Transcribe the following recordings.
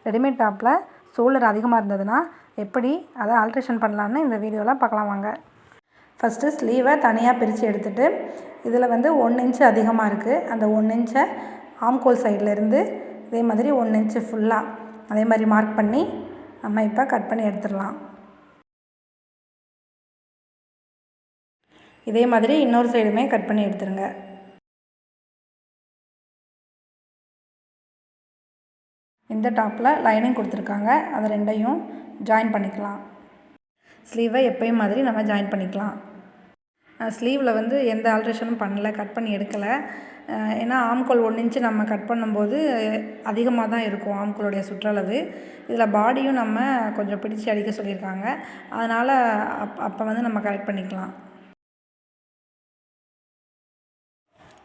Readymade டாப்பில் shoulder அதிகமாக இருந்ததுன்னா எப்படி அதை ஆல்ட்ரேஷன் பண்ணலான்னு இந்த வீடியோவில் பார்க்கலாம் வாங்க. ஃபஸ்ட்டு ஸ்லீவை தனியாக பிரித்து எடுத்துகிட்டு இதில் வந்து 1 இன்ச்சு அதிகமாக இருக்குது. அந்த 1 இன்ச்சை ஆம்கோல் சைட்லேருந்து இதே மாதிரி 1 இன்ச்சு ஃபுல்லாக அதே மாதிரி மார்க் பண்ணி நம்ம இப்போ கட் பண்ணி எடுத்துடலாம். இதே மாதிரி இன்னொரு சைடுமே கட் பண்ணி எடுத்துருங்க. இந்த டாப்பில் லைனிங் கொடுத்துருக்காங்க, அதை ரெண்டையும் ஜாயின் பண்ணிக்கலாம். ஸ்லீவை எப்பயும் மாதிரி நம்ம ஜாயின் பண்ணிக்கலாம். ஸ்லீவில் வந்து எந்த ஆல்ட்ரேஷனும் பண்ணலை, கட் பண்ணி எடுக்கலை. ஏன்னா ஆம்கோல் 1 இன்ச்சு நம்ம கட் பண்ணும்போது அதிகமாக தான் இருக்கும் ஆம்கோலுடைய சுற்றளவு. இதில் பாடியும் நம்ம கொஞ்சம் பிடிச்சி அடிக்க சொல்லியிருக்காங்க, அதனால் அப்போ வந்து நம்ம கரெக்ட் பண்ணிக்கலாம்.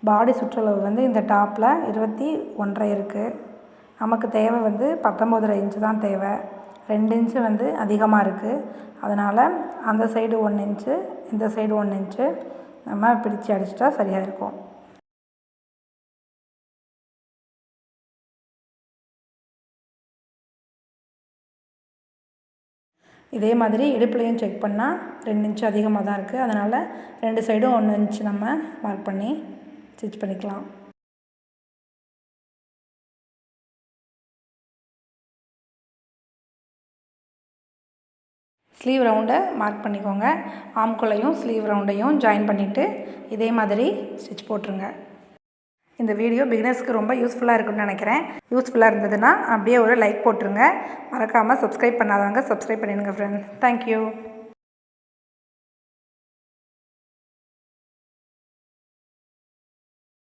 பாடி சுற்றளவு வந்து இந்த டாப்பில் 21.5 இருக்குது. நமக்கு தேவை வந்து 19.5 இன்ச்சு தான் தேவை. 2 இன்ச்சு வந்து அதிகமாக இருக்குது. அதனால் அந்த சைடு 1 இன்ச்சு, இந்த சைடு 1 இன்ச்சு நம்ம பிடிச்சி அடிச்சிட்டா சரியாக இருக்கும். இதே மாதிரி இடுப்புலையும் செக் பண்ணால் 2 இன்ச்சு அதிகமாக தான் இருக்குது. அதனால் 2 சைடும் 1 இன்ச்சு நம்ம மார்க் பண்ணி ஸ்டிச் பண்ணிக்கலாம். ஸ்லீவ் ரவுண்டை மார்க் பண்ணிக்கோங்க. ஆம்கோலையும் ஸ்லீவ் ரவுண்டையும் ஜாயின் பண்ணிவிட்டு இதே மாதிரி ஸ்டிச் போட்டுருங்க. இந்த வீடியோ பிகினர்ஸ்க்கு ரொம்ப யூஸ்ஃபுல்லாக இருக்கும்னு நினைக்கிறேன். யூஸ்ஃபுல்லாக இருந்ததுன்னா அப்படியே ஒரு லைக் போட்டுருங்க. மறக்காமல் சப்ஸ்கிரைப் பண்ணாதவங்க சப்ஸ்கிரைப் பண்ணிடுங்க ஃப்ரெண்ட்ஸ். தேங்க்யூ.